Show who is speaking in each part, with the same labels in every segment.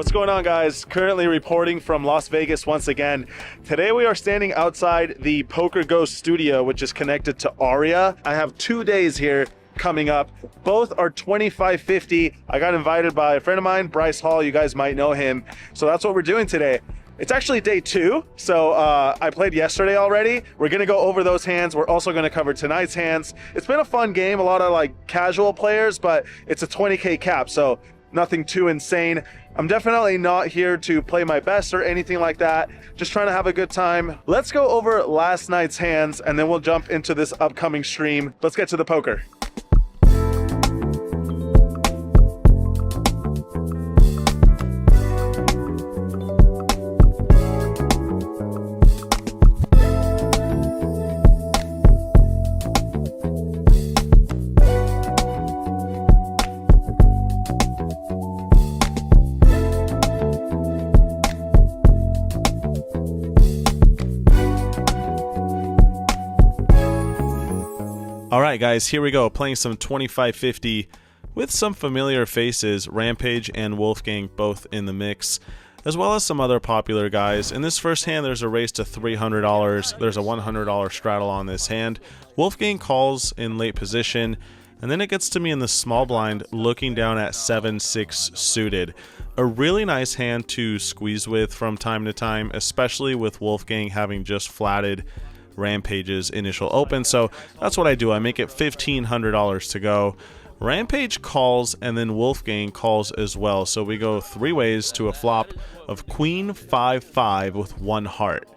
Speaker 1: What's going on, guys? Currently reporting from Las Vegas once again. Today we are standing outside the Poker Ghost studio, which is connected to Aria. I have 2 days here coming up. Both are 2550. I got invited by a friend of mine, Bryce Hall. You guys might know him. So that's what we're doing today. It's actually day 2, so I played yesterday already. We're gonna go over those hands. We're also gonna cover tonight's hands. It's been a fun game, a lot of like casual players, but it's a 20K cap, so nothing too insane. I'm definitely not here to play my best or anything like that. Just trying to have a good time. Let's go over last night's hands and then we'll jump into this upcoming stream. Let's get to the poker. All right, guys, here we go. Playing some 2550 with some familiar faces, Rampage and Wolfgang both in the mix, as well as some other popular guys. In this first hand, there's a raise to $300. There's a $100 straddle on this hand. Wolfgang calls in late position, and then it gets to me in the small blind looking down at 7-6 suited. A really nice hand to squeeze with from time to time, especially with Wolfgang having just flatted Rampage's initial open. So that's what I do. I make it $1,500 to go. Rampage calls and then Wolfgang calls as well. So we go 3 ways to a flop of Queen 5-5 with 1 heart.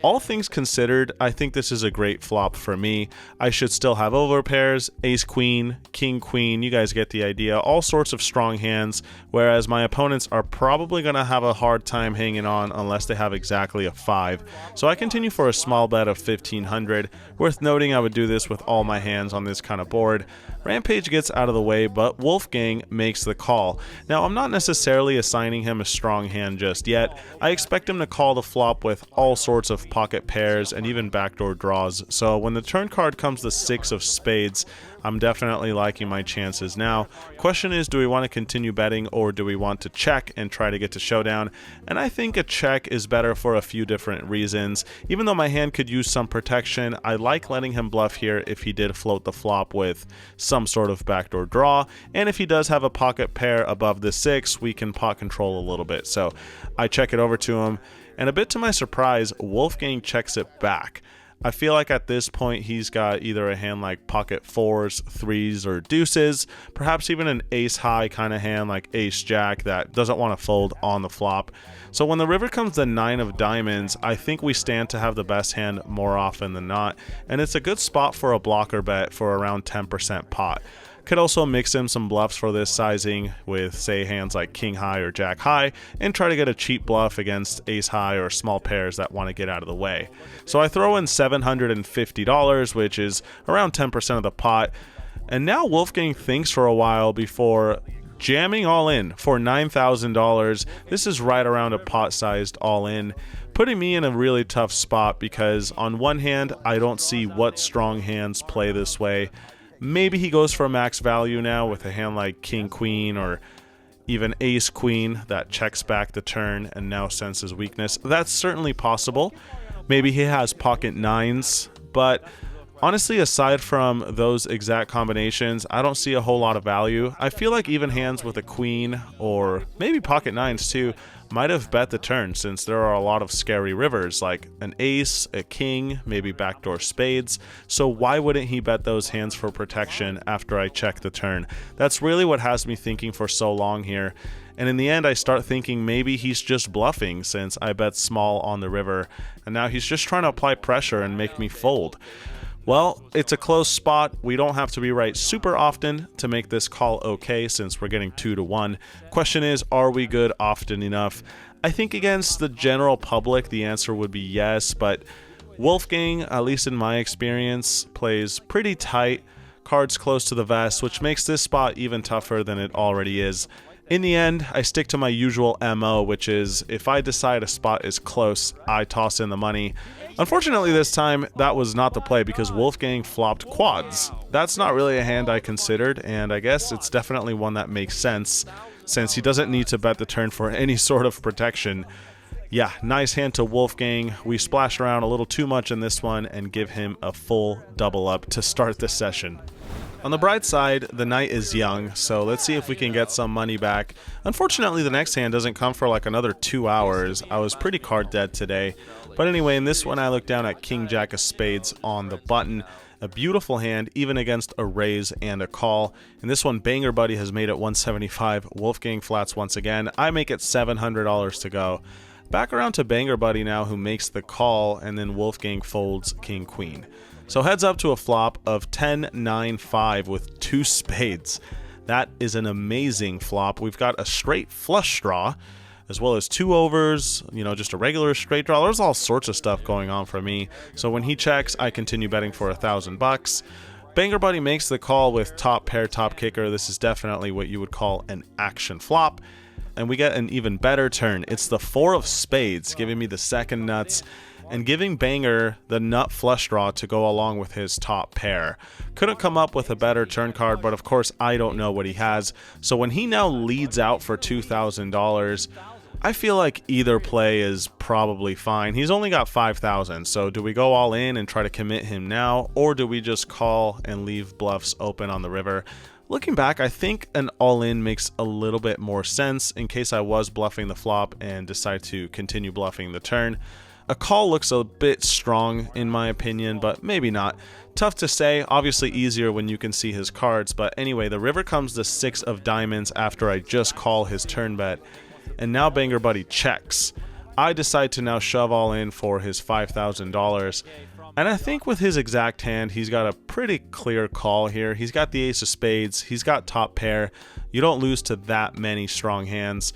Speaker 1: All things considered, I think this is a great flop for me. I should still have overpairs, ace-queen, king-queen, you guys get the idea. All sorts of strong hands, whereas my opponents are probably going to have a hard time hanging on unless they have exactly a 5. So I continue for a small bet of $1,500. Worth noting, I would do this with all my hands on this kind of board. Rampage gets out of the way, but Wolfgang makes the call. Now, I'm not necessarily assigning him a strong hand just yet. I expect him to call the flop with all sorts of pocket pairs and even backdoor draws. So when the turn card comes the 6 of spades, I'm definitely liking my chances now. Question is, do we want to continue betting or do we want to check and try to get to showdown? And I think a check is better for a few different reasons. Even though my hand could use some protection, I like letting him bluff here if he did float the flop with some sort of backdoor draw. And if he does have a pocket pair above the 6, we can pot control a little bit. So I check it over to him. And a bit to my surprise, Wolfgang checks it back. I feel like at this point he's got either a hand like pocket 4s, 3s, or deuces, perhaps even an ace high kind of hand like ace jack that doesn't want to fold on the flop. So when the river comes the 9 of diamonds, I think we stand to have the best hand more often than not, and it's a good spot for a blocker bet for around 10% pot. Could also mix in some bluffs for this sizing with, say, hands like king high or jack high, and try to get a cheap bluff against ace high or small pairs that want to get out of the way. So I throw in $750, which is around 10% of the pot, and now Wolfgang thinks for a while before jamming all in for $9,000. This is right around a pot-sized all-in, putting me in a really tough spot because on one hand, I don't see what strong hands play this way. Maybe he goes for a max value now with a hand like king-queen or even ace-queen that checks back the turn and now senses weakness. That's certainly possible. Maybe he has pocket 9s, but honestly, aside from those exact combinations, I don't see a whole lot of value. I feel like even hands with a queen or maybe pocket 9s too might have bet the turn, since there are a lot of scary rivers like an ace, a king, maybe backdoor spades. So why wouldn't he bet those hands for protection after I check the turn? That's really what has me thinking for so long here. And in the end, I start thinking maybe he's just bluffing since I bet small on the river, and now he's just trying to apply pressure and make me fold. Well, it's a close spot. We don't have to be right super often to make this call okay, since we're getting 2-1. Question is, are we good often enough? I think against the general public, the answer would be yes, but Wolfgang, at least in my experience, plays pretty tight, cards close to the vest, which makes this spot even tougher than it already is. In the end, I stick to my usual MO, which is if I decide a spot is close, I toss in the money. Unfortunately this time, that was not the play because Wolfgang flopped quads. That's not really a hand I considered, and I guess it's definitely one that makes sense, since he doesn't need to bet the turn for any sort of protection. Yeah, nice hand to Wolfgang. We splashed around a little too much in this one and give him a full double up to start the session. On the bright side, the night is young, so let's see if we can get some money back. Unfortunately, the next hand doesn't come for like another 2 hours. I was pretty card dead today. But anyway, in this one, I look down at King Jack of Spades on the button. A beautiful hand, even against a raise and a call. In this one, Banger Buddy has made it 175. Wolfgang flats once again. I make it $700 to go. Back around to Banger Buddy now, who makes the call, and then Wolfgang folds King Queen. So heads up to a flop of 10-9-5 with 2 spades. That is an amazing flop. We've got a straight flush draw, as well as 2 overs, just a regular straight draw. There's all sorts of stuff going on for me. So when he checks, I continue betting for $1,000. Banger Buddy makes the call with top pair, top kicker. This is definitely what you would call an action flop. And we get an even better turn. It's the 4 of spades, giving me the second nuts, and giving Banger the nut flush draw to go along with his top pair. Couldn't come up with a better turn card, but of course I don't know what he has. So when he now leads out for $2,000, I feel like either play is probably fine. He's only got $5,000, so do we go all in and try to commit him now, or do we just call and leave bluffs open on the river? Looking back, I think an all-in makes a little bit more sense in case I was bluffing the flop and decide to continue bluffing the turn. A call looks a bit strong in my opinion, but maybe not. Tough to say, obviously easier when you can see his cards, but anyway, the river comes the 6 of diamonds after I just call his turn bet, and now Banger Buddy checks. I decide to now shove all in for his $5,000, and I think with his exact hand, he's got a pretty clear call here. He's got the ace of spades, he's got top pair. You don't lose to that many strong hands.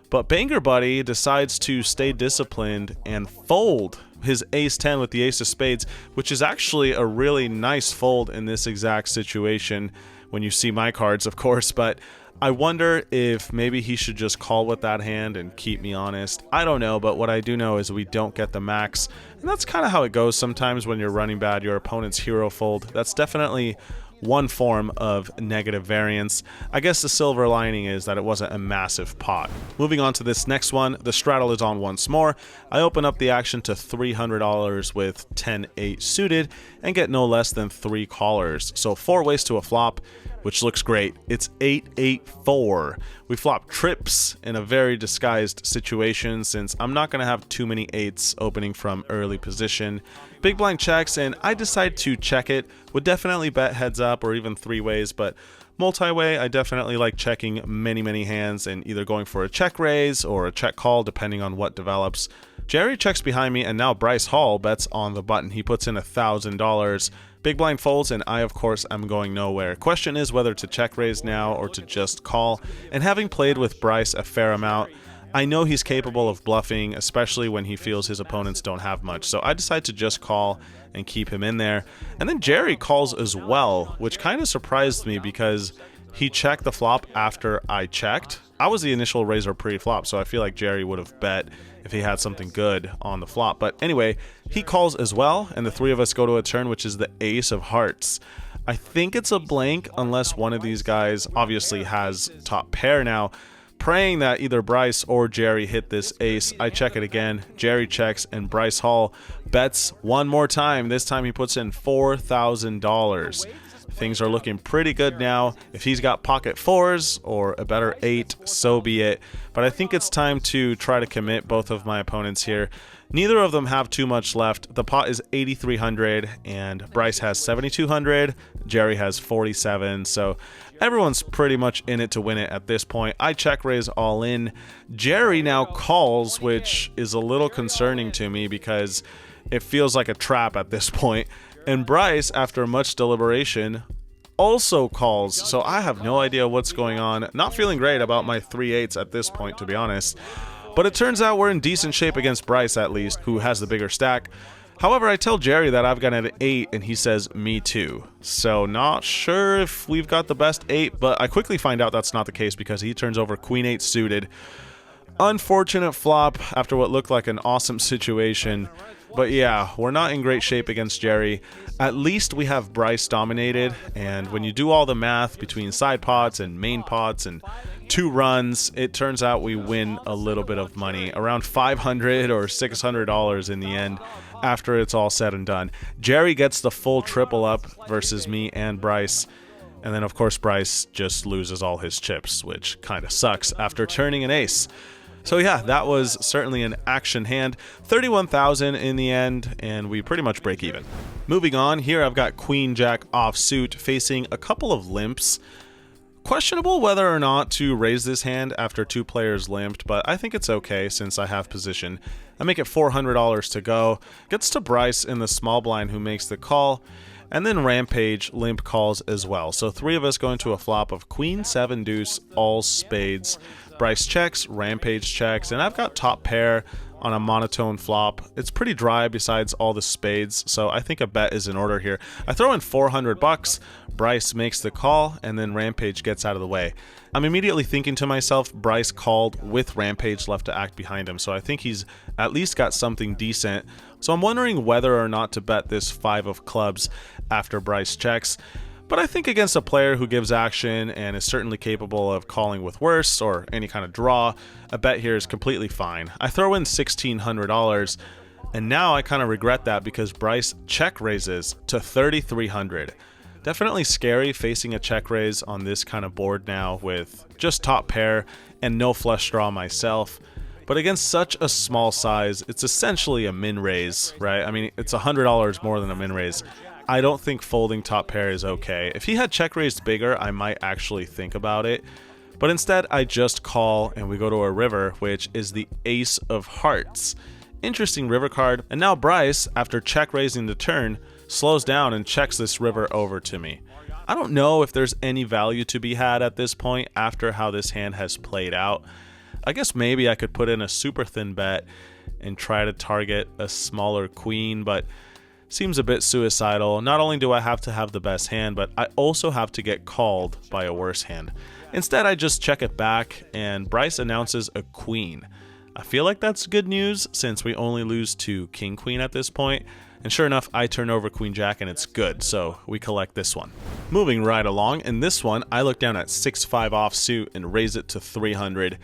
Speaker 1: But Banger Buddy decides to stay disciplined and fold his ace-10 with the ace of spades, which is actually a really nice fold in this exact situation when you see my cards, of course, but I wonder if maybe he should just call with that hand and keep me honest. I don't know, but what I do know is we don't get the max, and that's kind of how it goes sometimes when you're running bad, your opponent's hero fold. That's definitely one form of negative variance. I guess the silver lining is that it wasn't a massive pot. Moving on to this next one, the straddle is on once more. I open up the action to $300 with 10-8 suited and get no less than 3 callers. So 4 ways to a flop, which looks great. It's 8-8-4. We flop trips in a very disguised situation since I'm not going to have too many 8s opening from early position. Big blind checks and I decide to check it. Would definitely bet heads up or even 3 ways, but multi-way I definitely like checking many hands and either going for a check raise or a check call depending on what develops. Jerry checks behind me and now Bryce Hall bets on the button. He puts in $1,000. Big blind folds and I of course am going nowhere. Question is whether to check raise now or to just call, and having played with Bryce a fair amount, I know he's capable of bluffing, especially when he feels his opponents don't have much, so I decide to just call and keep him in there. And then Jerry calls as well, which kind of surprised me because he checked the flop after I checked. I was the initial raiser pre-flop, so I feel like Jerry would have bet if he had something good on the flop. But anyway, he calls as well, and the 3 of us go to a turn, which is the ace of hearts. I think it's a blank unless one of these guys obviously has top pair now. Praying that either Bryce or Jerry hit this ace, I check it again. Jerry checks, and Bryce Hall bets one more time. This time he puts in $4,000. Things are looking pretty good now. If he's got pocket 4s or a better 8, so be it. But I think it's time to try to commit both of my opponents here. Neither of them have too much left. The pot is 8,300 and Bryce has 7,200. Jerry has 47. So everyone's pretty much in it to win it at this point. I check raise all in. Jerry now calls, which is a little concerning to me because it feels like a trap at this point. And Bryce, after much deliberation, also calls, so I have no idea what's going on. Not feeling great about my 3/8s at this point, to be honest. But it turns out we're in decent shape against Bryce, at least, who has the bigger stack. However, I tell Jerry that I've got an 8 and he says me too. So not sure if we've got the best 8, but I quickly find out that's not the case because he turns over Queen 8 suited. Unfortunate flop after what looked like an awesome situation. But yeah, we're not in great shape against Jerry. At least we have Bryce dominated, and when you do all the math between side pots and main pots and 2 runs, it turns out we win a little bit of money, around $500 or $600 in the end after it's all said and done. Jerry gets the full triple up versus me and Bryce. And then, of course, Bryce just loses all his chips, which kind of sucks after turning an ace. So yeah, that was certainly an action hand. 31,000 in the end, and we pretty much break even. Moving on, here I've got Queen Jack offsuit facing a couple of limps. Questionable whether or not to raise this hand after 2 players limped, but I think it's okay since I have position. I make it $400 to go. Gets to Bryce in the small blind who makes the call, and then Rampage limp calls as well. So 3 of us go into a flop of Queen 7 deuce all spades. Bryce checks, Rampage checks, and I've got top pair on a monotone flop. It's pretty dry besides all the spades, so I think a bet is in order here. I throw in $400, Bryce makes the call, and then Rampage gets out of the way. I'm immediately thinking to myself, Bryce called with Rampage left to act behind him, so I think he's at least got something decent. So I'm wondering whether or not to bet this 5 of clubs after Bryce checks. But I think against a player who gives action and is certainly capable of calling with worse or any kind of draw, a bet here is completely fine. I throw in $1,600, and now I kind of regret that because Bryce check raises to $3,300. Definitely scary facing a check raise on this kind of board now with just top pair and no flush draw myself. But against such a small size, it's essentially a min raise, right? I mean, it's $100 more than a min raise. I don't think folding top pair is okay. If he had check raised bigger, I might actually think about it. But instead, I just call and we go to a river, which is the Ace of Hearts. Interesting river card. And now Bryce, after check raising the turn, slows down and checks this river over to me. I don't know if there's any value to be had at this point after how this hand has played out. I guess maybe I could put in a super thin bet and try to target a smaller queen, but seems a bit suicidal. Not only do I have to have the best hand, but I also have to get called by a worse hand. Instead, I just check it back, and Bryce announces a queen. I feel like that's good news since we only lose to king-queen at this point. And sure enough, I turn over Queen Jack and it's good, so we collect this one. Moving right along, in this one, I look down at 6-5 offsuit and raise it to 300.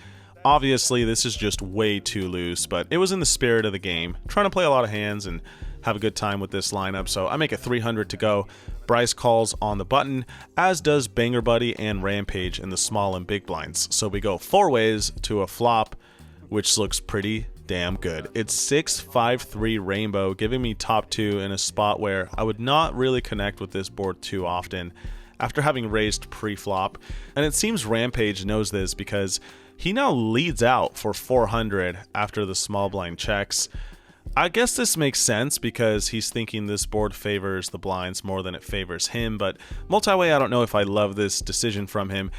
Speaker 1: Obviously, this is just way too loose, but it was in the spirit of the game. Trying to play a lot of hands and have a good time with this lineup, so I make it 300 to go. Bryce calls on the button, as does Banger Buddy and Rampage in the small and big blinds. So we go 4 ways to a flop, which looks pretty damn good. It's 6-5-3 rainbow, giving me top 2 in a spot where I would not really connect with this board too often after having raised pre-flop. And it seems Rampage knows this because he now leads out for 400 after the small blind checks. I guess this makes sense because he's thinking this board favors the blinds more than it favors him, but multi-way, I don't know if I love this decision from him.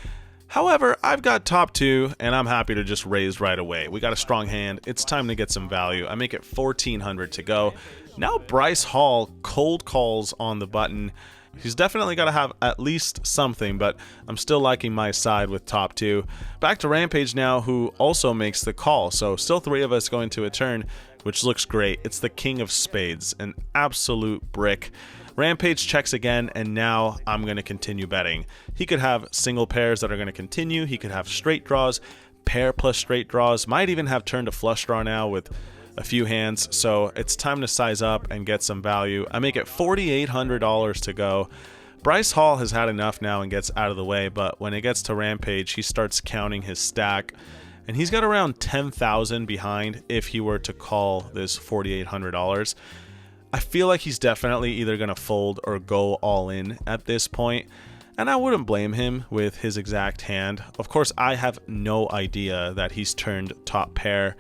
Speaker 1: However, I've got top 2 and I'm happy to just raise right away. We got a strong hand. It's time to get some value. I make it 1,400 to go. Now Bryce Hall cold calls on the button. He's definitely got to have at least something, but I'm still liking my side with top 2. Back to Rampage now, who also makes the call. So still 3 of us going to a turn, which looks great. It's the King of Spades, an absolute brick. Rampage checks again, and now I'm going to continue betting. He could have single pairs that are going to continue. He could have straight draws, pair plus straight draws. Might even have turned a flush draw now with a few hands. So it's time to size up and get some value. I make it $4,800 to go. Bryce Hall has had enough now and gets out of the way, but when it gets to Rampage, he starts counting his stack. And he's got around 10,000 behind if he were to call this $4,800. I feel like he's definitely either going to fold or go all in at this point, and I wouldn't blame him with his exact hand. Of course, I have no idea that he's turned top pair.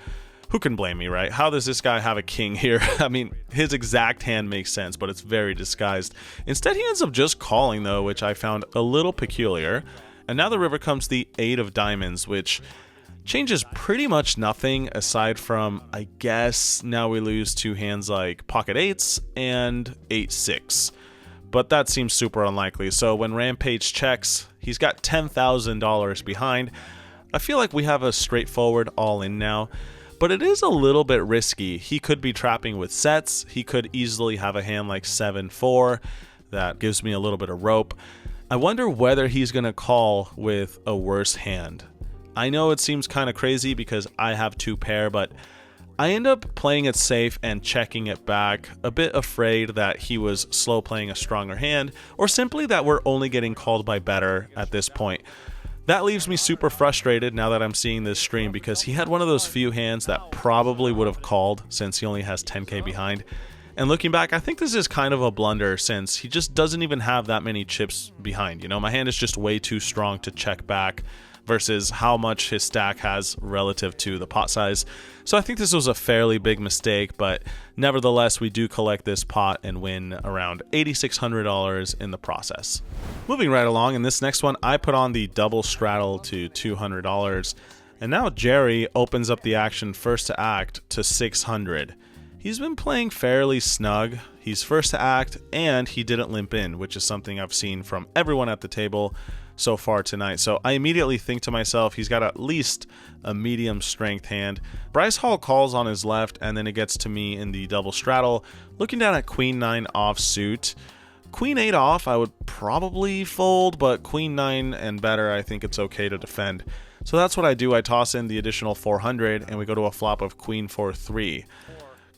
Speaker 1: Who can blame me, right? How does this guy have a king here? I mean, his exact hand makes sense, but it's very disguised. Instead, he ends up just calling, though, which I found a little peculiar. And now the river comes the 8 of diamonds, which changes pretty much nothing aside from, I guess, now we lose two hands like pocket eights and 8-6. But that seems super unlikely. So when Rampage checks, he's got $10,000 behind. I feel like we have a straightforward all-in now, but it is a little bit risky. He could be trapping with sets. He could easily have a hand like 7-4. That gives me a little bit of rope. I wonder whether he's going to call with a worse hand. I know it seems kind of crazy because I have two pair, but I end up playing it safe and checking it back, a bit afraid that he was slow playing a stronger hand, or simply that we're only getting called by better at this point. That leaves me super frustrated now that I'm seeing this stream, because he had one of those few hands that probably would have called since he only has 10k behind. And looking back, I think this is kind of a blunder since he just doesn't even have that many chips behind. You know, my hand is just way too strong to check back versus how much his stack has relative to the pot size. So I think this was a fairly big mistake, but nevertheless, we do collect this pot and win around $8,600 in the process. Moving right along, in this next one, I put on the double straddle to $200, and now Jerry opens up the action first to act to $600. He's been playing fairly snug. He's first to act, and he didn't limp in, which is something I've seen from everyone at the table so far tonight. So I immediately think to myself, he's got at least a medium strength hand. Bryce Hall calls on his left, and then it gets to me in the double straddle. Looking down at Queen 9 offsuit. Queen 8 off, I would probably fold, but Queen 9 and better, I think it's okay to defend. So that's what I do. I toss in the additional 400, and we go to a flop of Queen 4-3.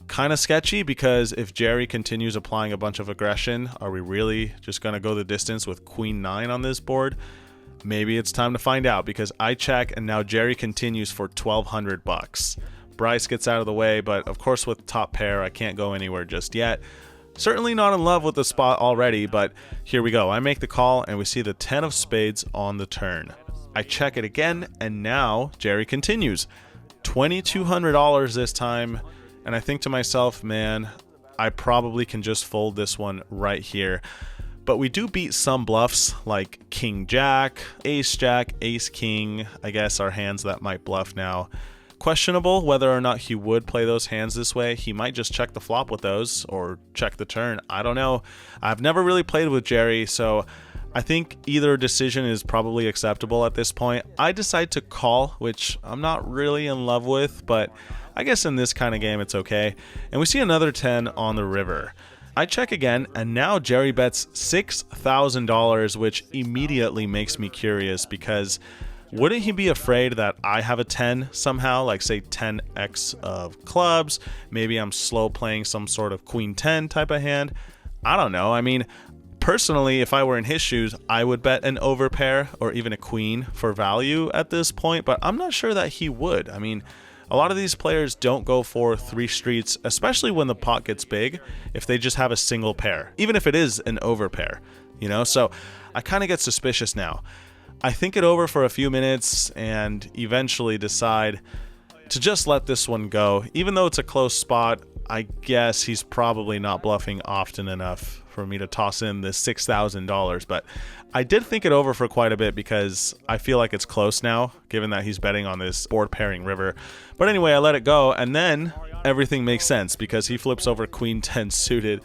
Speaker 1: Kind of sketchy, because if Jerry continues applying a bunch of aggression, are we really just going to go the distance with Queen 9 on this board? Maybe it's time to find out, because I check and now Jerry continues for $1,200. Bryce gets out of the way, but of course with top pair I can't go anywhere just yet. Certainly not in love with the spot already, but here we go. I make the call and we see the 10 of spades on the turn. I check it again, and now Jerry continues. $2,200 this time. And I think to myself, man, I probably can just fold this one right here. But we do beat some bluffs like King Jack, Ace Jack, Ace King, I guess are hands that might bluff now. Questionable whether or not he would play those hands this way. He might just check the flop with those or check the turn. I don't know. I've never really played with Jerry, so I think either decision is probably acceptable at this point. I decide to call, which I'm not really in love with, but I guess in this kind of game it's okay. And we see another 10 on the river. I check again, and now Jerry bets $6,000, which immediately makes me curious, because wouldn't he be afraid that I have a 10 somehow, like say 10x of clubs? Maybe I'm slow playing some sort of Queen 10 type of hand. I don't know. I mean, personally, if I were in his shoes, I would bet an overpair or even a queen for value at this point, but I'm not sure that he would. I mean, a lot of these players don't go for 3 streets, especially when the pot gets big, if they just have a single pair, even if it is an overpair, you know? So I kind of get suspicious now. I think it over for a few minutes and eventually decide to just let this one go. Even though it's a close spot, I guess he's probably not bluffing often enough for me to toss in this $6,000, but I did think it over for quite a bit because I feel like it's close now, given that he's betting on this board pairing river. But anyway, I let it go, and then everything makes sense because he flips over Queen 10 suited.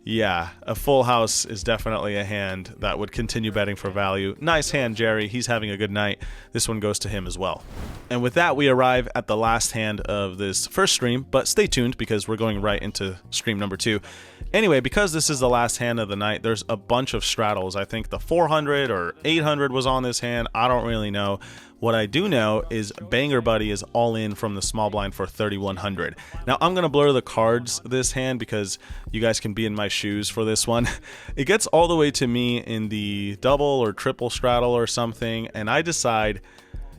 Speaker 1: Yeah, a full house is definitely a hand that would continue betting for value. Nice hand, Jerry. He's having a good night. This one goes to him as well. And with that, we arrive at the last hand of this first stream, but stay tuned because we're going right into stream number 2. Anyway, because this is the last hand of the night, there's a bunch of straddles. I think the 400 or 800 was on this hand. I don't really know. What I do know is Banger Buddy is all in from the small blind for 3,100. Now, I'm going to blur the cards this hand because you guys can be in my shoes for this one. It gets all the way to me in the double or triple straddle or something, and I decide,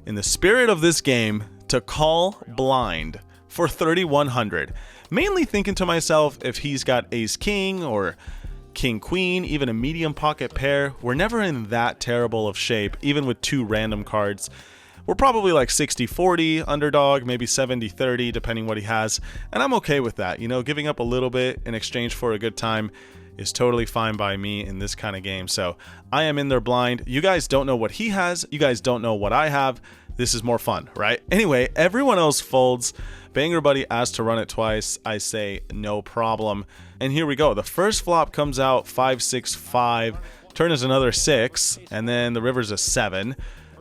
Speaker 1: in the spirit of this game, to call blind for 3,100. Mainly thinking to myself, if he's got Ace King or King Queen, even a medium pocket pair, we're never in that terrible of shape, even with 2 random cards. We're probably like 60-40 underdog, maybe 70-30, depending what he has, and I'm okay with that. You know, giving up a little bit in exchange for a good time is totally fine by me in this kind of game. So I am in there blind. You guys don't know what he has. You guys don't know what I have. This is more fun, right? Anyway, everyone else folds. Banger Buddy asks to run it twice. I say no problem. And here we go. The first flop comes out 5-6-5. Turn is another 6, and then the river's a 7.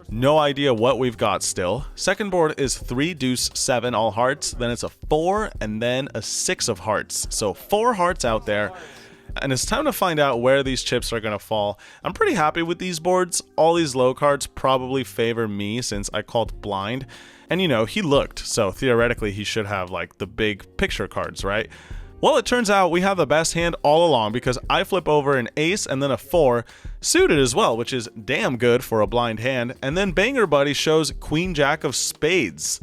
Speaker 1: No idea what we've got still. Second board is 3 deuce 7 all hearts, then it's a 4 and then a 6 of hearts. So 4 hearts out there. And it's time to find out where these chips are going to fall. I'm pretty happy with these boards. All these low cards probably favor me since I called blind. And you know, he looked, so theoretically he should have like the big picture cards, right? Well, it turns out we have the best hand all along because I flip over an ace and then a 4, suited as well, which is damn good for a blind hand. And then Banger Buddy shows Queen Jack of Spades,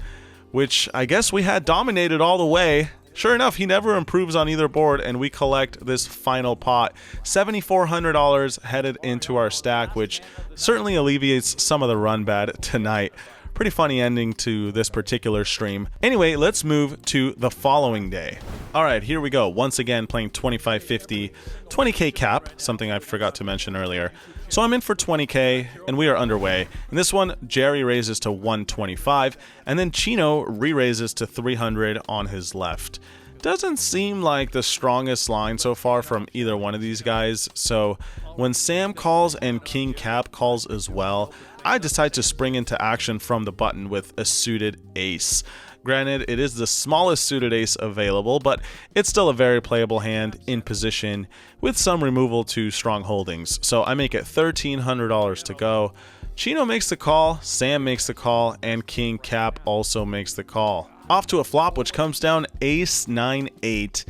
Speaker 1: which I guess we had dominated all the way. Sure enough, he never improves on either board, and we collect this final pot. $7,400 headed into our stack, which certainly alleviates some of the run bad tonight. Pretty funny ending to this particular stream. Anyway, let's move to the following day. All right, here we go. Once again, playing 25-50, 20K cap, something I forgot to mention earlier. So I'm in for 20K, and we are underway. In this one, Jerry raises to 125, and then Chino re-raises to 300 on his left. Doesn't seem like the strongest line so far from either one of these guys, so when Sam calls and King Cap calls as well, I decide to spring into action from the button with a suited ace. Granted, it is the smallest suited ace available, but it's still a very playable hand in position with some removal to strong holdings. So I make it $1,300 to go. Chino makes the call, Sam makes the call, and King Cap also makes the call. Off to a flop, which comes down ace 9-8.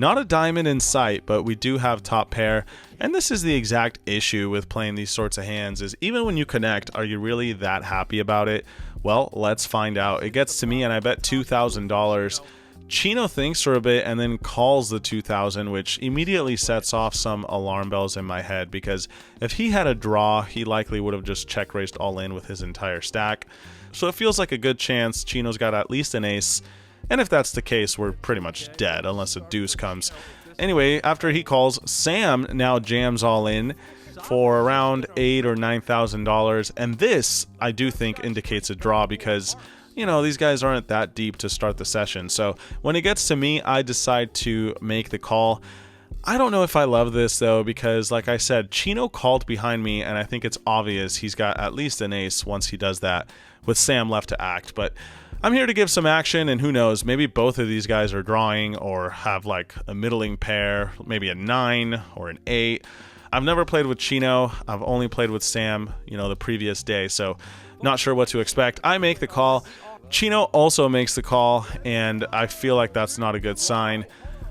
Speaker 1: Not a diamond in sight, but we do have top pair, and this is the exact issue with playing these sorts of hands, is even when you connect, are you really that happy about it? Well, let's find out. It gets to me, and I bet $2,000. Chino thinks for a bit and then calls the 2,000, which immediately sets off some alarm bells in my head, because if he had a draw, he likely would have just check raised all in with his entire stack. So it feels like a good chance Chino's got at least an ace. And if that's the case, we're pretty much dead unless a deuce comes. Anyway, after he calls, Sam now jams all in for around $8,000 or $9,000. And this, I do think, indicates a draw because, you know, these guys aren't that deep to start the session. So when it gets to me, I decide to make the call. I don't know if I love this, though, because, like I said, Chino called behind me, and I think it's obvious he's got at least an ace once he does that with Sam left to act. But I'm here to give some action, and who knows, maybe both of these guys are drawing or have like a middling pair, maybe a 9 or an 8. I've never played with Chino. I've only played with Sam, you know, the previous day, so not sure what to expect. I make the call. Chino also makes the call, and I feel like that's not a good sign.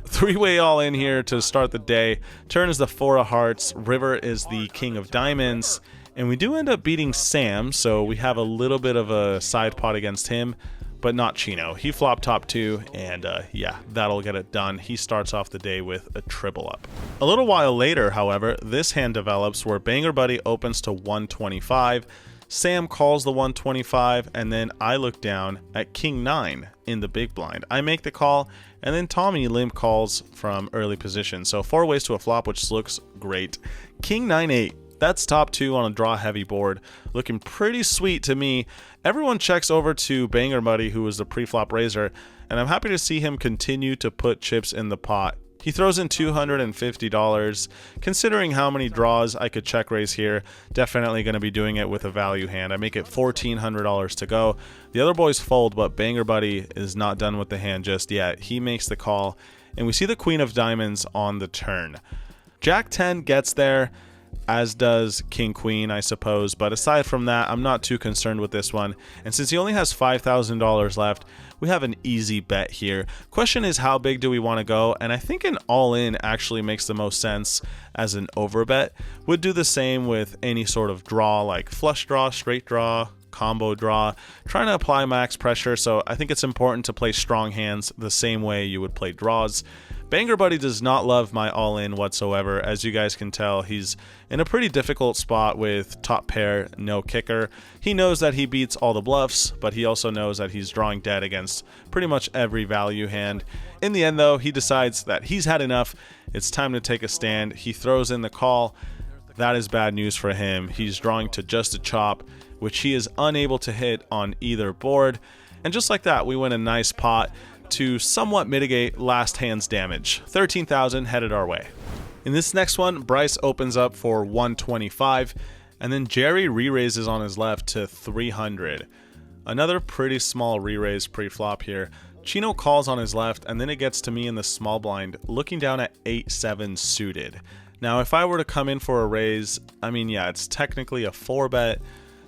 Speaker 1: Three-way all in here to start the day. Turn is the 4 of hearts. River is the king of diamonds. And we do end up beating Sam, so we have a little bit of a side pot against him, but not Chino. He flopped top 2, and yeah, that'll get it done. He starts off the day with a triple up. A little while later, however, this hand develops where Banger Buddy opens to 125. Sam calls the 125, and then I look down at King 9 in the big blind. I make the call, and then Tommy limp calls from early position. So 4 ways to a flop, which looks great. King 9-8. That's top 2 on a draw-heavy board. Looking pretty sweet to me. Everyone checks over to Banger Buddy, who was the pre-flop raiser, and I'm happy to see him continue to put chips in the pot. He throws in $250. Considering how many draws I could check raise here, definitely going to be doing it with a value hand. I make it $1,400 to go. The other boys fold, but Banger Buddy is not done with the hand just yet. He makes the call, and we see the Queen of Diamonds on the turn. Jack 10 gets there, as does King Queen, I suppose, but aside from that, I'm not too concerned with this one, and since he only has $5,000 left, we have an easy bet here. Question is, how big do we want to go? And I think an all-in actually makes the most sense as an overbet. Would do the same with any sort of draw, like flush draw, straight draw, combo draw, trying to apply max pressure, so I think it's important to play strong hands the same way you would play draws. Banger Buddy does not love my all-in whatsoever. As you guys can tell, he's in a pretty difficult spot with top pair, no kicker. He knows that he beats all the bluffs, but he also knows that he's drawing dead against pretty much every value hand. In the end, though, he decides that he's had enough. It's time to take a stand. He throws in the call. That is bad news for him. He's drawing to just a chop, which he is unable to hit on either board. And just like that, we win a nice pot to somewhat mitigate last hand's damage. 13,000 headed our way. In this next one, Bryce opens up for 125, and then Jerry re-raises on his left to 300. Another pretty small re-raise pre-flop here. Chino calls on his left, and then it gets to me in the small blind, looking down at 8-7 suited. Now, if I were to come in for a raise, I mean, yeah, it's technically a 4-bet,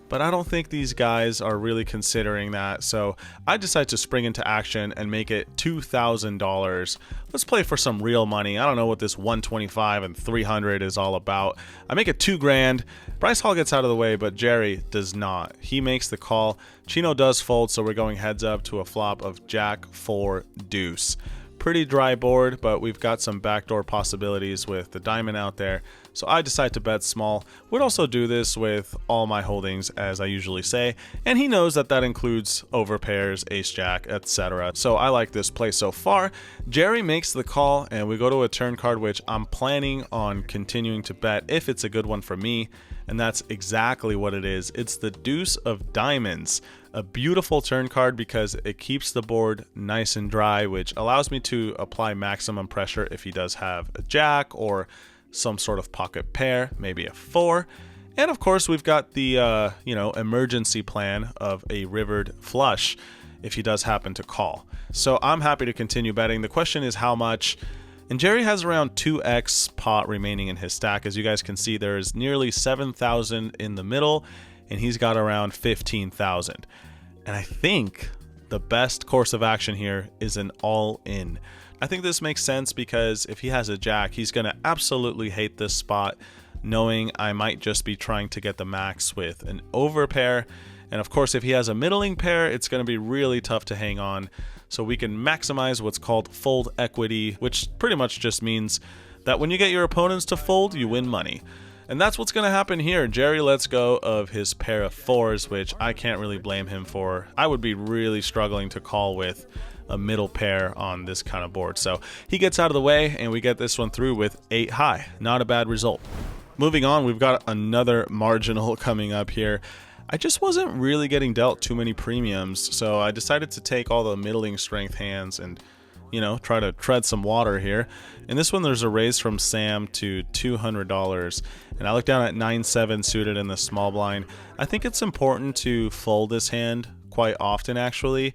Speaker 1: but I don't think these guys are really considering that, so I decide to spring into action and make it $2,000. Let's play for some real money. I don't know what this 125 and 300 is all about. I make it $2,000. Bryce Hall gets out of the way, but Jerry does not. He makes the call. Chino does fold, so we're going heads up to a flop of Jack 4 deuce. Pretty dry board, but we've got some backdoor possibilities with the diamond out there, so I decide to bet small. Would also do this with all my holdings, as I usually say, and he knows that that includes overpairs, ace-jack, etc. So I like this play so far. Jerry makes the call, and we go to a turn card, which I'm planning on continuing to bet if it's a good one for me, and that's exactly what it is. It's the deuce of diamonds. A beautiful turn card because it keeps the board nice and dry, which allows me to apply maximum pressure if he does have a jack or some sort of pocket pair, maybe a 4. And of course, we've got the emergency plan of a rivered flush if he does happen to call. So I'm happy to continue betting. The question is how much? And Jerry has around 2x pot remaining in his stack. As you guys can see, there's nearly 7,000 in the middle, and he's got around 15,000. And I think the best course of action here is an all-in. I think this makes sense because if he has a jack, he's going to absolutely hate this spot, knowing I might just be trying to get the max with an overpair. And of course, if he has a middling pair, it's going to be really tough to hang on. So we can maximize what's called fold equity, which pretty much just means that when you get your opponents to fold, you win money. And that's what's going to happen here. Jerry lets go of his pair of 4s, which I can't really blame him for. I would be really struggling to call with a middle pair on this kind of board. So he gets out of the way, and we get this one through with 8 high. Not a bad result. Moving on, we've got another marginal coming up here. I just wasn't really getting dealt too many premiums, so I decided to take all the middling strength hands and try to tread some water here. In this one, there's a raise from Sam to $200, and I look down at 9-7 suited in the small blind. I think it's important to fold this hand quite often, actually,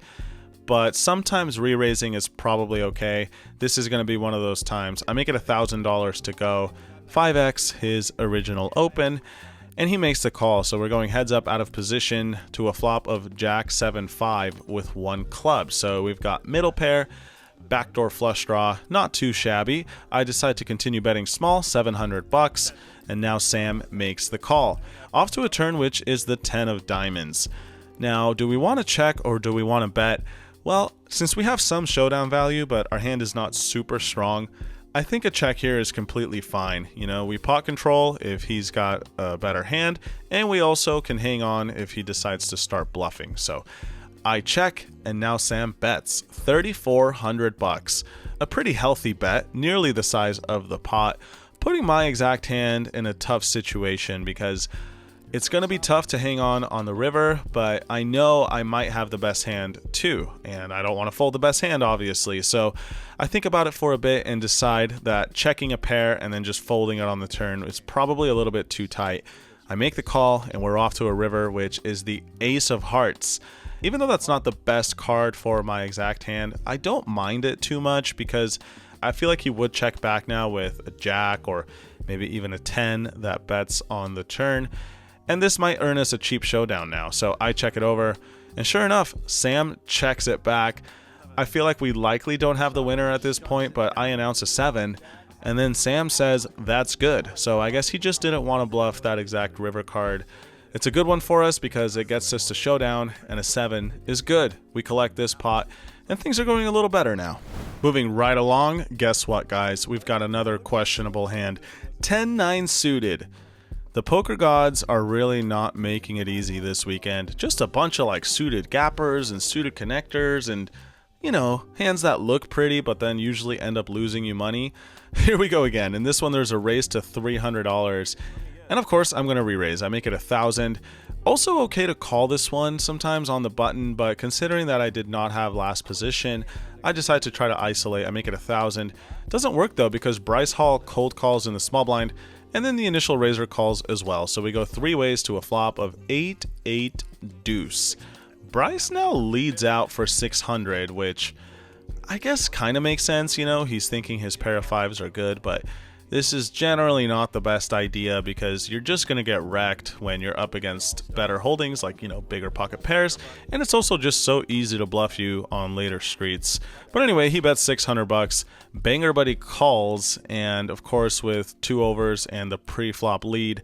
Speaker 1: but sometimes re-raising is probably okay. This is going to be one of those times. I make it $1,000 to go, 5x his original open, and he makes the call. So we're going heads up out of position to a flop of Jack 7-5 with 1 club. So we've got middle pair, backdoor flush draw, not too shabby. I decide to continue betting small, $700, and now Sam makes the call. Off to a turn which is the 10 of diamonds. Now, do we want to check or do we want to bet? Well, since we have some showdown value, but our hand is not super strong, I think a check here is completely fine. We pot control if he's got a better hand, and we also can hang on if he decides to start bluffing. So I check, and now Sam bets $3,400. A pretty healthy bet, nearly the size of the pot, putting my exact hand in a tough situation because it's going to be tough to hang on the river, but I know I might have the best hand too, and I don't want to fold the best hand, obviously. So I think about it for a bit and decide that checking a pair and then just folding it on the turn is probably a little bit too tight. I make the call, and we're off to a river, which is the Ace of Hearts. Even though that's not the best card for my exact hand, I don't mind it too much because I feel like he would check back now with a jack or maybe even a 10 that bets on the turn. And this might earn us a cheap showdown now. So I check it over, and sure enough, Sam checks it back. I feel like we likely don't have the winner at this point, but I announce a 7, and then Sam says that's good. So I guess he just didn't want to bluff that exact river card. It's a good one for us because it gets us to showdown, and a 7 is good. We collect this pot, and things are going a little better now. Moving right along, guess what, guys? We've got another questionable hand. 10-9 suited. The poker gods are really not making it easy this weekend. Just a bunch of suited gappers and suited connectors and, hands that look pretty but then usually end up losing you money. Here we go again. In this one, there's a raise to $300. And of course, I'm going to re-raise. I make it $1,000. Also okay to call this one sometimes on the button, but considering that I did not have last position, I decided to try to isolate. I make it 1,000. Doesn't work though, because Bryce Hall cold calls in the small blind, and then the initial raiser calls as well. So we go 3 ways to a flop of 8-8 deuce. Bryce now leads out for 600, which I guess kind of makes sense, you know, he's thinking his pair of 5s are good, but this is generally not the best idea because you're just going to get wrecked when you're up against better holdings like, you know, bigger pocket pairs, and it's also just so easy to bluff you on later streets. But anyway, he bets 600 bucks, Banger Buddy calls, and of course with 2 overs and the pre-flop lead,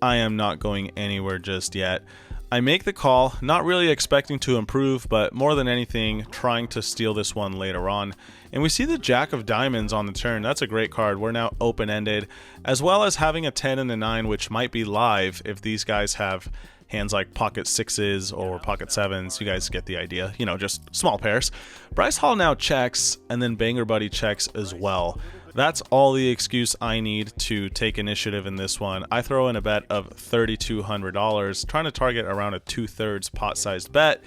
Speaker 1: I am not going anywhere just yet. I make the call, not really expecting to improve, but more than anything, trying to steal this one later on. And we see the Jack of Diamonds on the turn. That's a great card. We're now open-ended, as well as having a 10 and a 9, which might be live if these guys have hands like pocket 6s or pocket 7s. You guys get the idea. You know, just small pairs. Bryce Hall now checks, and then Banger Buddy checks as well. That's all the excuse I need to take initiative in this one. I throw in a bet of $3,200, trying to target around a 2/3 pot-sized bet.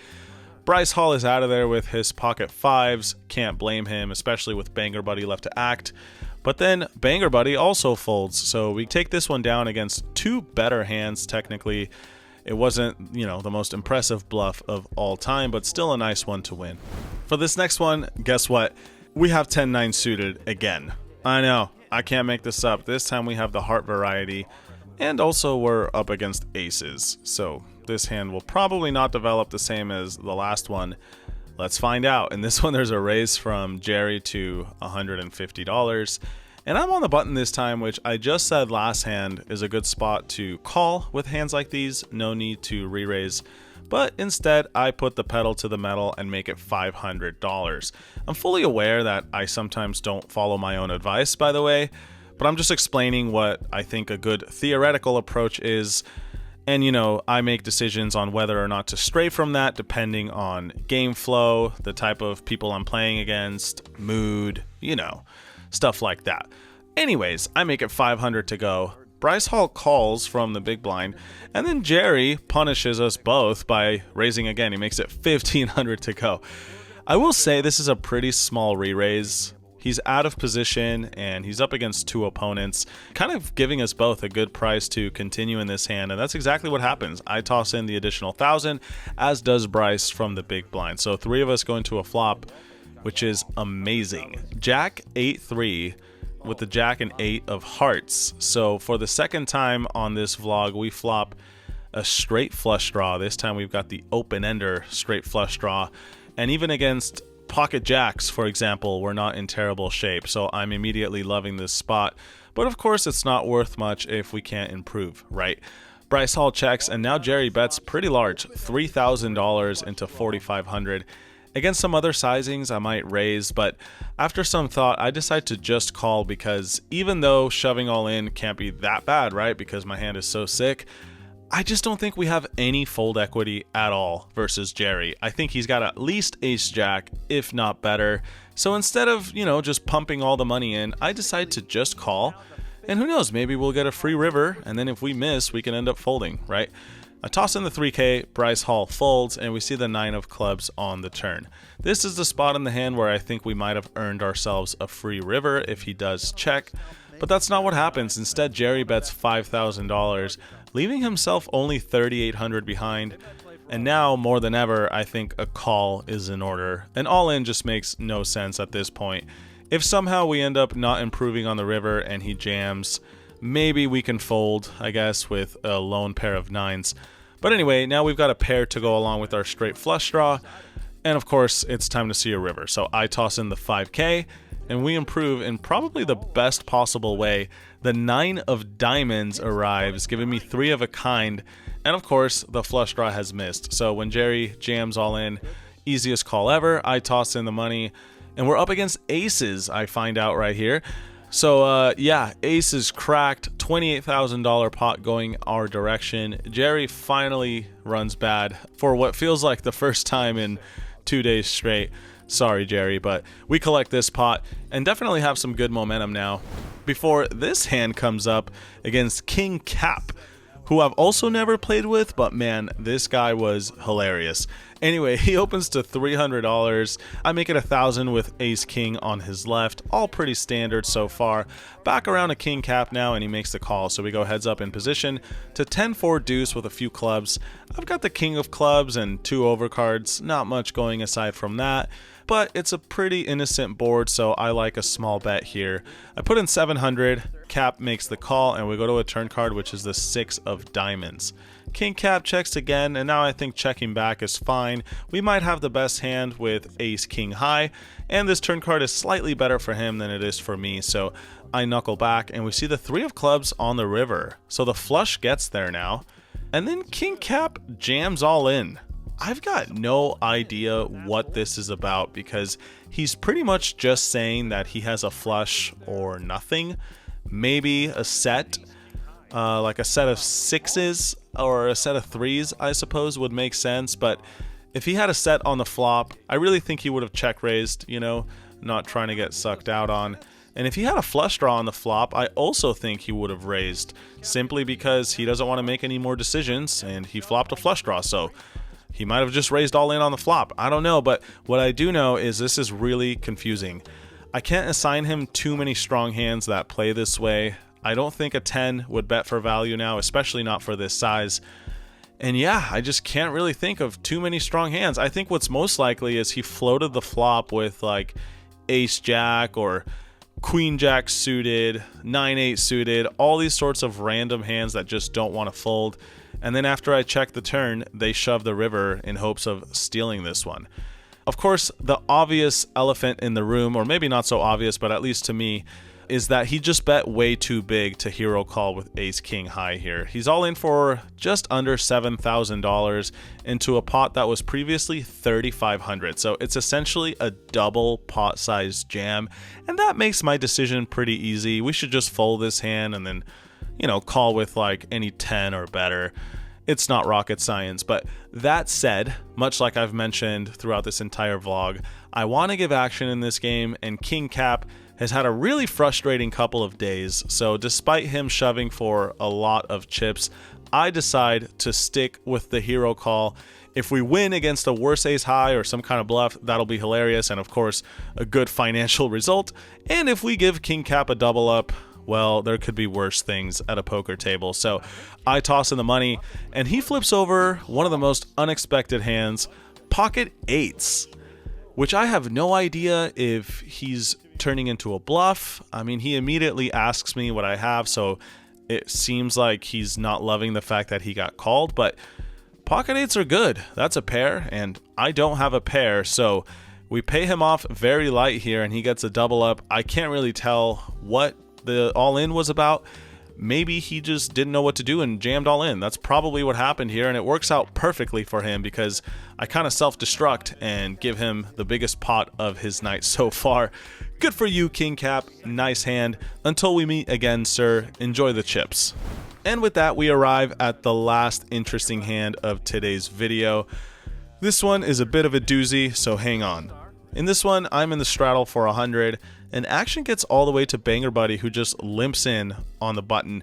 Speaker 1: Bryce Hall is out of there with his pocket 5s. Can't blame him, especially with Banger Buddy left to act. But then Banger Buddy also folds, so we take this one down against 2 better hands technically. It wasn't, you know, the most impressive bluff of all time, but still a nice one to win. For this next one, guess what? We have 10-9 suited again. I know, I can't make this up. This time we have the heart variety, and also we're up against aces. So this hand will probably not develop the same as the last one. Let's find out. In this one, there's a raise from Jerry to $150. And I'm on the button this time, which I just said last hand is a good spot to call with hands like these. No need to re-raise. But instead, I put the pedal to the metal and make it $500. I'm fully aware that I sometimes don't follow my own advice, by the way, but I'm just explaining what I think a good theoretical approach is. And, you know, I make decisions on whether or not to stray from that depending on game flow, the type of people I'm playing against, mood, you know, stuff like that. Anyways, I make it 500 to go. Bryce Hall calls from the big blind, and then Jerry punishes us both by raising again. He makes it 1,500 to go. I will say this is a pretty small re-raise. He's out of position, and he's up against 2 opponents, kind of giving us both a good price to continue in this hand, and that's exactly what happens. I toss in the additional 1,000, as does Bryce from the big blind. So 3 of us go into a flop, which is amazing. Jack 8-3. With the Jack and 8 of hearts. So for the second time on this vlog, we flop a straight flush draw. This time we've got the open-ender straight flush draw. And even against pocket jacks, for example, we're not in terrible shape. So I'm immediately loving this spot. But of course, it's not worth much if we can't improve, right? Bryce Hall checks, and now Jerry bets pretty large, $3,000 into 4,500. Against some other sizings, I might raise, but after some thought, I decide to just call because even though shoving all in can't be that bad, right? Because my hand is so sick, I just don't think we have any fold equity at all versus Jerry. I think he's got at least ace-jack, if not better. So instead of, you know, just pumping all the money in, I decide to just call. And who knows, maybe we'll get a free river, and then if we miss, we can end up folding, right? I toss in the 3K, Bryce Hall folds, and we see the 9 of clubs on the turn. This is the spot in the hand where I think we might have earned ourselves a free river if he does check, but that's not what happens. Instead, Jerry bets $5,000, leaving himself only $3,800 behind, and now, more than ever, I think a call is in order. An all-in just makes no sense at this point. If somehow we end up not improving on the river and he jams, maybe we can fold, I guess, with a lone pair of 9s. But anyway, now we've got a pair to go along with our straight flush draw. And of course, it's time to see a river. So I toss in the 5K, and we improve in probably the best possible way. The 9 of diamonds arrives, giving me 3 of a kind. And of course, the flush draw has missed. So when Jerry jams all in, easiest call ever, I toss in the money. And we're up against aces, I find out right here. So, yeah, aces cracked, $28,000 pot going our direction. Jerry finally runs bad for what feels like the first time in 2 days straight. Sorry, Jerry, but we collect this pot and definitely have some good momentum now. Before this hand comes up against King Cap, who I've also never played with, but man, this guy was hilarious. Anyway, he opens to $300. I make it 1,000 with ace king on his left. All pretty standard so far. Back around a king cap now, and he makes the call. So we go heads up in position to 10-4 deuce with a few clubs. I've got the king of clubs and 2 overcards. Not much going aside from that, but it's a pretty innocent board, so I like a small bet here. I put in 700. Cap makes the call, and we go to a turn card, which is the 6 of diamonds. King cap checks again, and now I think checking back is fine. We might have the best hand with ace king high, and this turn card is slightly better for him than it is for me, so I knuckle back, and we see the 3 of clubs on the river. So the flush gets there now, and then king cap jams all in. I've got no idea what this is about, because he's pretty much just saying that he has a flush or nothing. Maybe a set, like a set of 6s or a set of 3s, I suppose, would make sense. But if he had a set on the flop, I really think he would have check raised, you know, not trying to get sucked out on. And if he had a flush draw on the flop, I also think he would have raised, simply because he doesn't want to make any more decisions, and he flopped a flush draw, so he might have just raised all in on the flop. I don't know, but what I do know is this is really confusing. I can't assign him too many strong hands that play this way. I don't think a 10 would bet for value now, especially not for this size. And yeah, I just can't really think of too many strong hands. I think what's most likely is he floated the flop with like ace jack or queen jack suited, 9-8 suited, all these sorts of random hands that just don't want to fold. And then after I check the turn, they shove the river in hopes of stealing this one. Of course, the obvious elephant in the room, or maybe not so obvious, but at least to me, is that he just bet way too big to hero call with ace king high here. He's all in for just under $7,000 into a pot that was previously $3,500. So it's essentially a double pot size jam, and that makes my decision pretty easy. We should just fold this hand and then, you know, call with like any 10 or better. It's not rocket science. But that said, much like I've mentioned throughout this entire vlog, I want to give action in this game, and king cap has had a really frustrating couple of days. So despite him shoving for a lot of chips, I decide to stick with the hero call. If we win against a worse ace high or some kind of bluff, that'll be hilarious, and of course a good financial result. And if we give king cap a double up, well, there could be worse things at a poker table. So I toss in the money, and he flips over one of the most unexpected hands, pocket eights, which I have no idea if he's turning into a bluff. I mean, he immediately asks me what I have, so it seems like he's not loving the fact that he got called, but pocket eights are good. That's a pair, and I don't have a pair, so we pay him off very light here, and he gets a double up. I can't really tell what the all-in was about. Maybe he just didn't know what to do and jammed all in. That's probably what happened here, and it works out perfectly for him because I kind of self-destruct and give him the biggest pot of his night so far. Good for you, king cap. Nice hand. Until we meet again, sir, enjoy the chips. And with that, we arrive at the last interesting hand of today's video. This one is a bit of a doozy, so hang on. In this one, I'm in the straddle for 100, and action gets all the way to Banger Buddy, who just limps in on the button.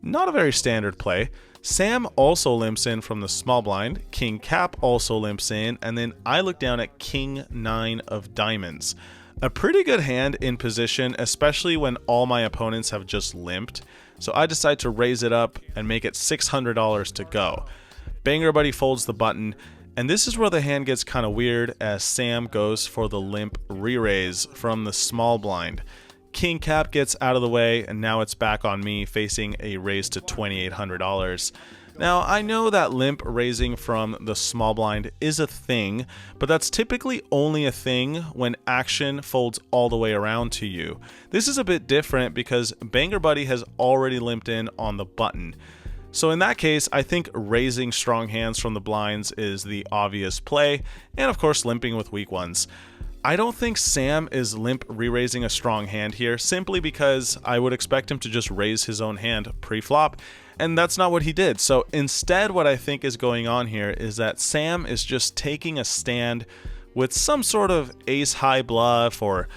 Speaker 1: Not a very standard play. Sam also limps in from the small blind, king cap also limps in, and then I look down at king 9 of diamonds. A pretty good hand in position, especially when all my opponents have just limped. So I decide to raise it up and make it $600 to go. Banger Buddy folds the button, and this is where the hand gets kind of weird as Sam goes for the limp re-raise from the small blind. King cap gets out of the way, and now it's back on me facing a raise to $2,800. Now, I know that limp raising from the small blind is a thing, but that's typically only a thing when action folds all the way around to you. This is a bit different because Banger Buddy has already limped in on the button. So in that case, I think raising strong hands from the blinds is the obvious play, and of course limping with weak ones. I don't think Sam is limp re-raising a strong hand here, simply because I would expect him to just raise his own hand pre-flop, and that's not what he did. So instead, what I think is going on here is that Sam is just taking a stand with some sort of ace-high bluff, or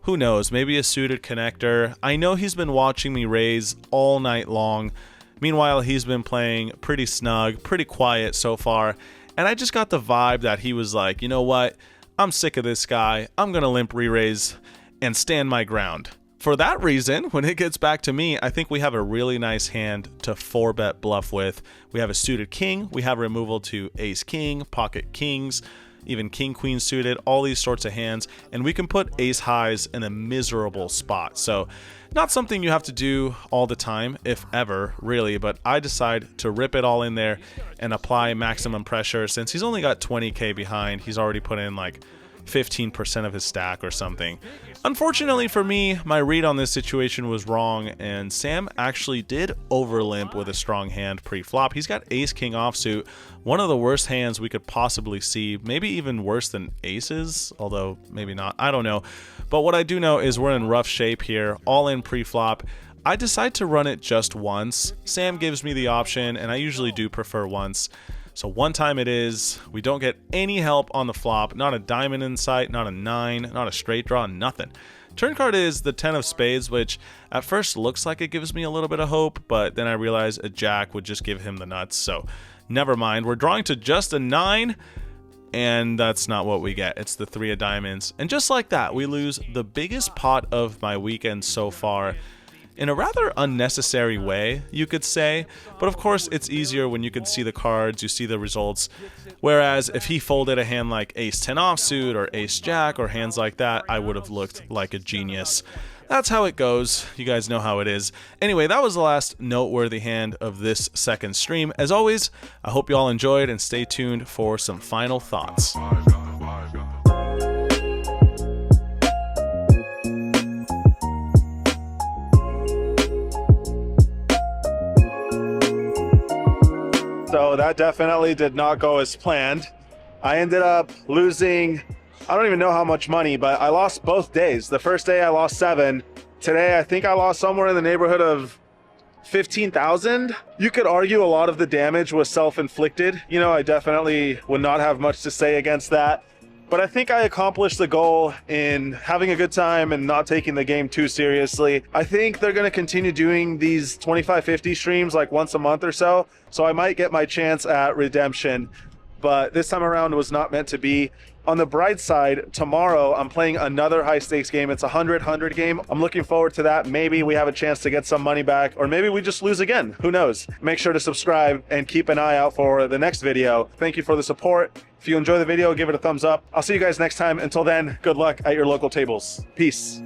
Speaker 1: who knows, maybe a suited connector. I know he's been watching me raise all night long, Meanwhile, he's been playing pretty snug, pretty quiet so far, and I just got the vibe that he was like, you know what, I'm sick of this guy, I'm gonna limp re-raise and stand my ground. For that reason, when it gets back to me, I think we have a really nice hand to 4-bet bluff with. We have a suited king, we have removal to ace king, pocket kings, even king queen suited, all these sorts of hands, and we can put ace highs in a miserable spot. So not something you have to do all the time, if ever, really, but I decide to rip it all in there and apply maximum pressure. Since he's only got 20k behind, he's already put in like 15% of his stack or something. Unfortunately for me, my read on this situation was wrong, and Sam actually did overlimp with a strong hand pre-flop. He's got ace king offsuit, one of the worst hands we could possibly see, maybe even worse than aces, although maybe not, I don't know. But what I do know is we're in rough shape here, all in pre-flop. I decide to run it just once. Sam gives me the option, and I usually do prefer once. So one time it is, we don't get any help on the flop, not a diamond in sight, not a 9, not a straight draw, nothing. Turn card is the 10 of spades, which at first looks like it gives me a little bit of hope, but then I realize a jack would just give him the nuts, so never mind. We're drawing to just a 9, and that's not what we get. It's the 3 of diamonds, and just like that, we lose the biggest pot of my weekend so far, in a rather unnecessary way, you could say, but of course it's easier when you can see the cards, you see the results, whereas if he folded a hand like ace-10 offsuit or ace-jack or hands like that, I would have looked like a genius. That's how it goes. You guys know how it is. Anyway, that was the last noteworthy hand of this second stream. As always, I hope you all enjoyed, and stay tuned for some final thoughts. So that definitely did not go as planned. I ended up losing, I don't even know how much money, but I lost both days. The first day I lost 7. Today I think I lost somewhere in the neighborhood of 15,000. You could argue a lot of the damage was self-inflicted. You know, I definitely would not have much to say against that. But I think I accomplished the goal in having a good time and not taking the game too seriously. I think they're going to continue doing these 2550 streams like once a month or so. So I might get my chance at redemption. But this time around was not meant to be. On the bright side, tomorrow I'm playing another high stakes game. It's a 100-100 game. I'm looking forward to that. Maybe we have a chance to get some money back, or maybe we just lose again. Who knows? Make sure to subscribe and keep an eye out for the next video. Thank you for the support. If you enjoy the video, give it a thumbs up. I'll see you guys next time. Until then, good luck at your local tables. Peace.